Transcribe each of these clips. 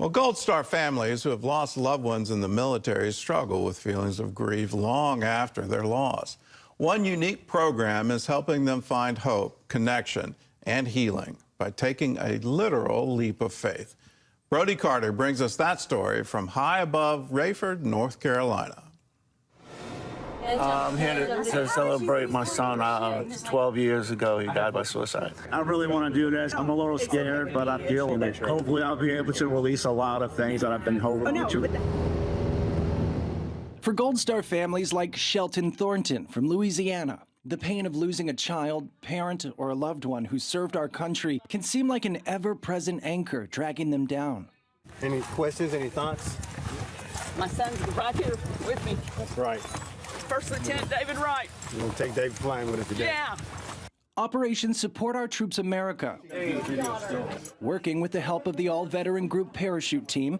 Well, Gold Star families who have lost loved ones in the military struggle with feelings of grief long after their loss. One unique program is helping them find hope, connection, and healing by taking a literal leap of faith. Brody Carter brings us that story from high above Rayford, North Carolina. I'm here to celebrate my son. 12 years ago, he died by suicide. I really want to do this. I'm a little scared, but I feel that hopefully I'll be able to release a lot of things that I've been holding to. For Gold Star families like Shelton Thornton from Louisiana, the pain of losing a child, parent, or a loved one who served our country can seem like an ever-present anchor dragging them down. Any questions, any thoughts? My son's right here with me. That's right. First Lieutenant David Wright. We're going to take Dave flying with us today. Yeah. Operation Support Our Troops America, working with the help of the all-veteran group parachute team,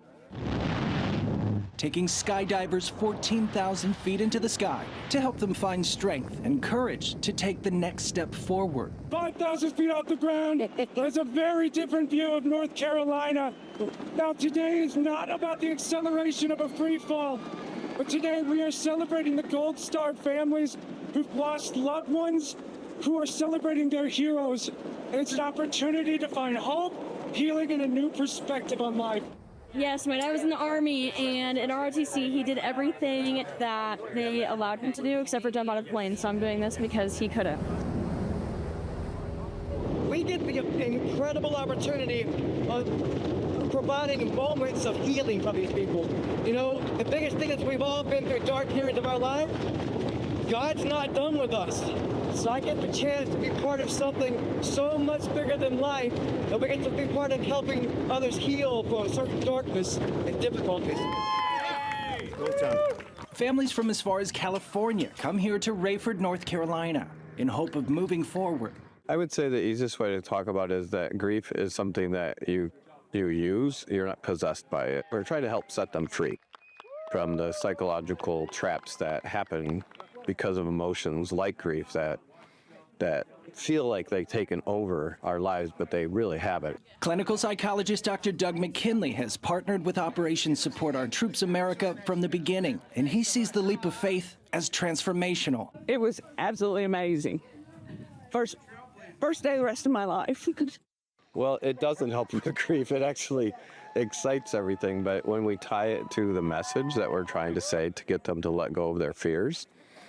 taking skydivers 14,000 feet into the sky to help them find strength and courage to take the next step forward. 5,000 feet off the ground, there's a very different view of North Carolina. Now, today is not about the acceleration of a free fall, but today we are celebrating the Gold Star families who've lost loved ones, who are celebrating their heroes. And it's an opportunity to find hope, healing, and a new perspective on life. Yes, my dad was in the Army, and in ROTC, he did everything that they allowed him to do except for jump out of the plane, so I'm doing this because he couldn't. We get the incredible opportunity of providing moments of healing for these people. You know, the biggest thing is we've all been through dark periods of our life. God's not done with us. So I get the chance to be part of something so much bigger than life, that we get to be part of helping others heal from certain darkness and difficulties. Families from as far as California come here to Rayford, North Carolina, in hope of moving forward. I would say the easiest way to talk about it is that grief is something that you use. You're not possessed by it. We're trying to help set them free from the psychological traps that happen because of emotions like grief that feel like they've taken over our lives, but they really haven't. Clinical psychologist Dr. Doug McKinley has partnered with Operation Support Our Troops America from the beginning, and he sees the leap of faith as transformational. It was absolutely amazing. First day of the rest of my life. Well, it doesn't help with grief. It actually excites everything, but when we tie it to the message that we're trying to say to get them to let go of their fears,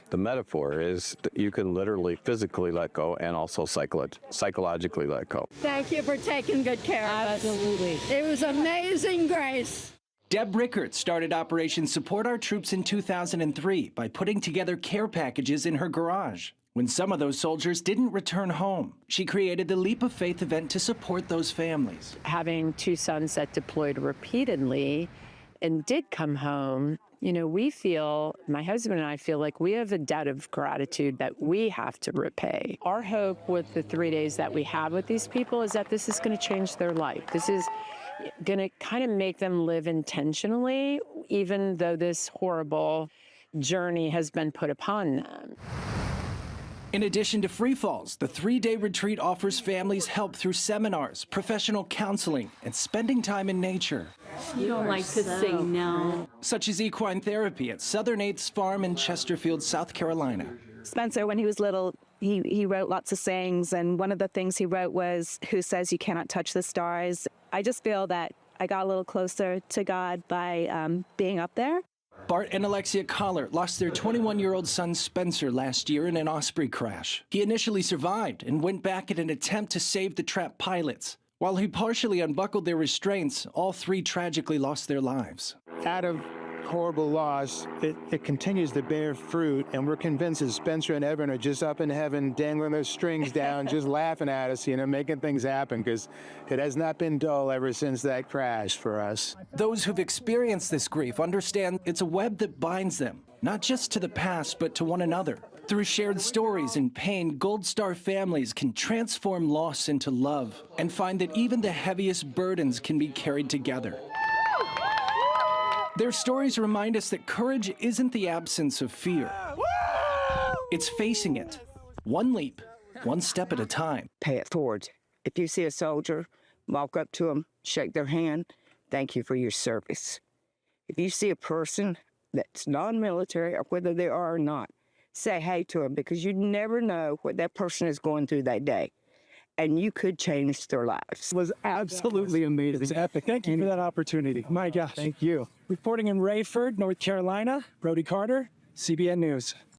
the metaphor is that you can literally physically let go and also psychologically let go. Thank you for taking good care of us. Absolutely. It was amazing grace. Deb Rickert started Operation Support Our Troops in 2003 by putting together care packages in her garage. When some of those soldiers didn't return home, she created the Leap of Faith event to support those families. Having two sons that deployed repeatedly and did come home, you know, my husband and I feel like we have a debt of gratitude that we have to repay. Our hope with the 3 days that we have with these people is that this is going to change their life. This is going to kind of make them live intentionally, even though this horrible journey has been put upon them. In addition to free falls, the 3-day retreat offers families help through seminars, professional counseling, and spending time in nature. You don't like to sing now. Such as equine therapy at Southern Eighths Farm in Chesterfield, South Carolina. Spencer, when he was little, he wrote lots of sayings, and one of the things he wrote was, "Who says you cannot touch the stars?" I just feel that I got a little closer to God by being up there. Bart and Alexia Collar lost their 21-year-old son Spencer last year in an Osprey crash. He initially survived and went back in an attempt to save the trapped pilots. While he partially unbuckled their restraints, all three tragically lost their lives. Out of horrible loss, it continues to bear fruit, and we're convinced that Spencer and Evan are just up in heaven, dangling those strings down, just laughing at us, you know, making things happen, because it has not been dull ever since that crash for us. Those who've experienced this grief understand it's a web that binds them, not just to the past, but to one another. Through shared stories and pain, Gold Star families can transform loss into love and find that even the heaviest burdens can be carried together. Their stories remind us that courage isn't the absence of fear. It's facing it, one leap, one step at a time. Pay it forward. If you see a soldier, walk up to them, shake their hand, thank you for your service. If you see a person that's non-military, or whether they are or not, say hey to them, because you never know what that person is going through that day, and you could change their lives. It was absolutely amazing. It's epic. Thank you for that opportunity. My gosh. Thank you. Reporting in Rayford, North Carolina, Brody Carter, CBN News.